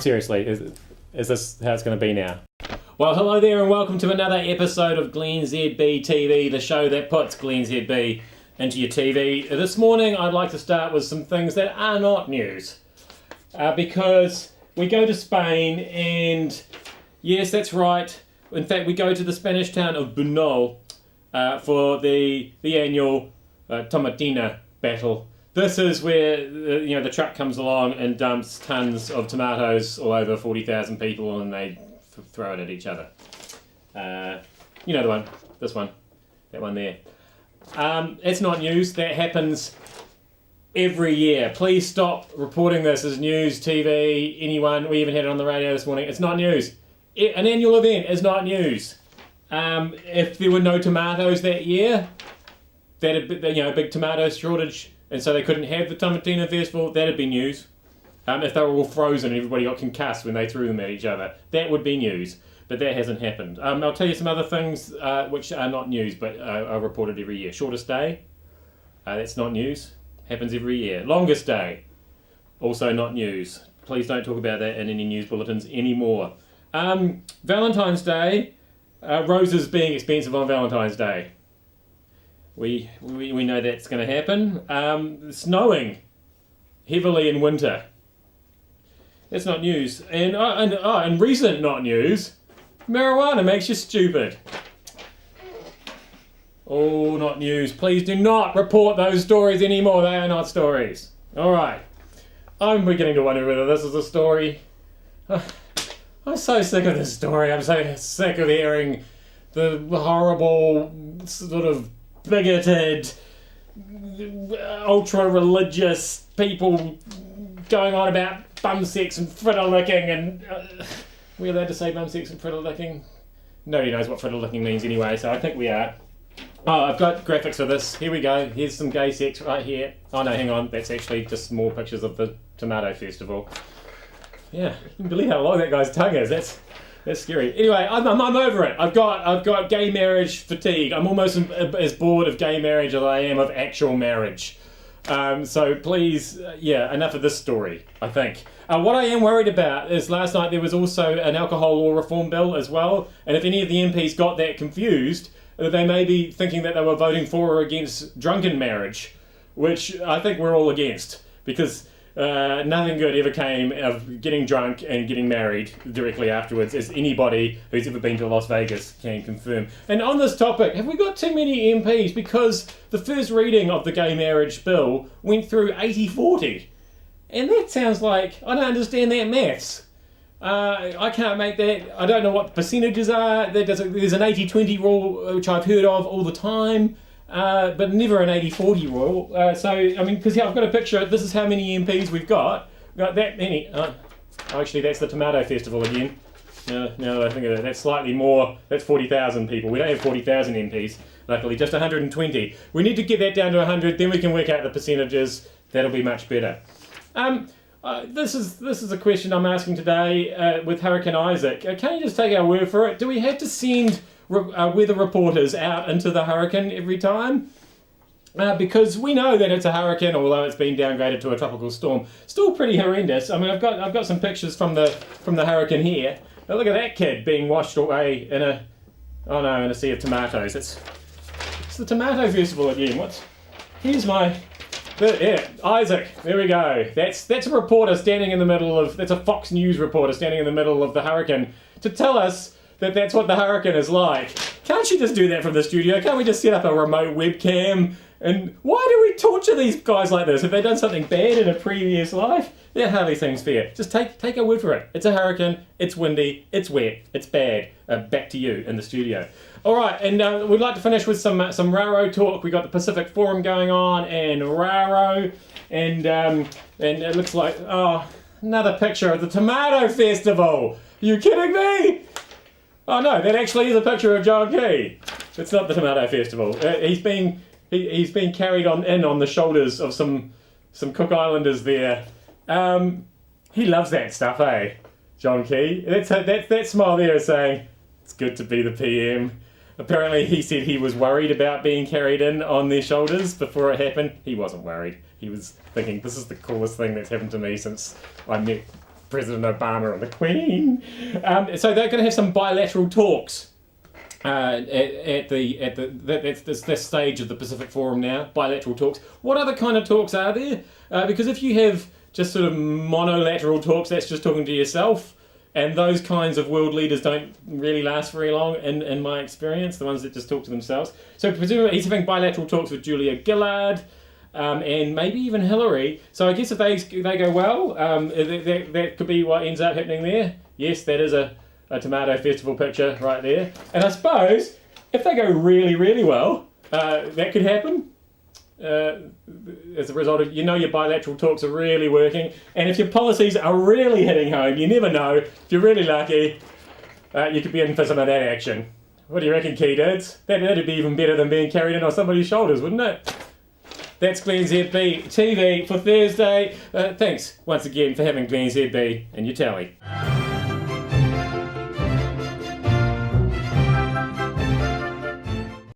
seriously, is this how it's going to be now? Well, hello there and welcome to another episode of glennzb TV, the show that puts glennzb into your TV. This morning I'd like to start with some things that are not news. Because we go to Spain and, yes, that's right, in fact we go to the Spanish town of Bunol for the annual Tomatina battle. This is where the truck comes along and dumps tons of tomatoes all over 40,000 people and they throw it at each other. You know the one, this one, that one there. It's not news, that happens every year. Please stop reporting this as news, TV, anyone. We even had it on the radio this morning. It's not news. An annual event is not news. If there were no tomatoes that year, that'd be, big tomato shortage, and so they couldn't have the Tomatina Festival, that'd be news. If they were all frozen and everybody got concussed when they threw them at each other, that would be news. But that hasn't happened. I'll tell you some other things which are not news, but are reported every year. Shortest day, that's not news. Happens every year. Longest day, also not news. Please don't talk about that in any news bulletins anymore. Valentine's Day, roses being expensive on Valentine's Day. We know that's going to happen. Snowing heavily in winter. That's not news. And recent not news, marijuana makes you stupid. Oh, not news. Please do not report those stories anymore. They are not stories. Alright. I'm beginning to wonder whether this is a story. I'm so sick of this story. I'm so sick of hearing the horrible, sort of bigoted, ultra-religious people going on about bum sex and fritter licking and... we're allowed to say bum sex and fritter licking? Nobody knows what fritter licking means anyway, so I think we are. Oh, I've got graphics for this. Here we go. Here's some gay sex right here. Oh no, hang on. That's actually just more pictures of the Tomato Festival. Yeah, you can believe how long that guy's tongue is. That's scary. Anyway, I'm over it. I've got gay marriage fatigue. I'm almost as bored of gay marriage as I am of actual marriage. So please, enough of this story, I think. What I am worried about is last night there was also an alcohol law reform bill as well, and if any of the MPs got that confused, they may be thinking that they were voting for or against drunken marriage, which I think we're all against, because nothing good ever came of getting drunk and getting married directly afterwards, as anybody who's ever been to Las Vegas can confirm. And on this topic, have we got too many MPs? Because the first reading of the gay marriage bill went through 80-40. And that sounds like, I don't understand that maths. I can't make that, I don't know what the percentages are. There's an 80-20 rule, which I've heard of all the time. But never an 80-40 rule. So, I mean, because I've got a picture, this is how many MPs we've got. We've got that many. Actually, that's the Tomato Festival again. Now that I think of it, that's slightly more, that's 40,000 people. We don't have 40,000 MPs, luckily, just 120. We need to get that down to 100, then we can work out the percentages. That'll be much better. This is a question I'm asking today with Hurricane Isaac. Can you just take our word for it? Do we have to send weather reporters out into the hurricane every time? Because we know that it's a hurricane, although it's been downgraded to a tropical storm. Still pretty horrendous. I mean, I've got some pictures from the hurricane here. Now look at that kid being washed away in a sea of tomatoes. It's the Tomato Festival again. Here's my... Isaac, there we go. That's a reporter standing in the middle of... That's a Fox News reporter standing in the middle of the hurricane to tell us that that's what the hurricane is like. Can't you just do that from the studio? Can't we just set up a remote webcam? And why do we torture these guys like this? Have they done something bad in a previous life? That hardly seems fair. Just take our word for it. It's a hurricane, it's windy, it's wet, it's bad. Back to you in the studio. Alright, and we'd like to finish with some Raro talk. We've got the Pacific Forum going on and Raro, and it looks like, another picture of the Tomato Festival. Are you kidding me? Oh no, that actually is a picture of John Key. It's not the Tomato Festival. He's been carried on the shoulders of some Cook Islanders there. He loves that stuff, eh? John Key. That smile there is saying, it's good to be the PM. Apparently he said he was worried about being carried in on their shoulders before it happened. He wasn't worried. He was thinking, this is the coolest thing that's happened to me since I met President Obama and the Queen. So they're going to have some bilateral talks at this stage of the Pacific Forum now. Bilateral talks. What other kind of talks are there? Because if you have just sort of monolateral talks, that's just talking to yourself. And those kinds of world leaders don't really last very long, in my experience, the ones that just talk to themselves. So presumably he's having bilateral talks with Julia Gillard, and maybe even Hillary. So I guess if they go well, that could be what ends up happening there. Yes, that is a tomato festival picture right there. And I suppose if they go really, really well, that could happen. As a result of, your bilateral talks are really working, and if your policies are really hitting home, you never know, if you're really lucky, you could be in for some of that action. What do you reckon, key dudes? That'd be even better than being carried in on somebody's shoulders, wouldn't it? That's glennzb TV for Thursday. Thanks once again for having glennzb in your tally.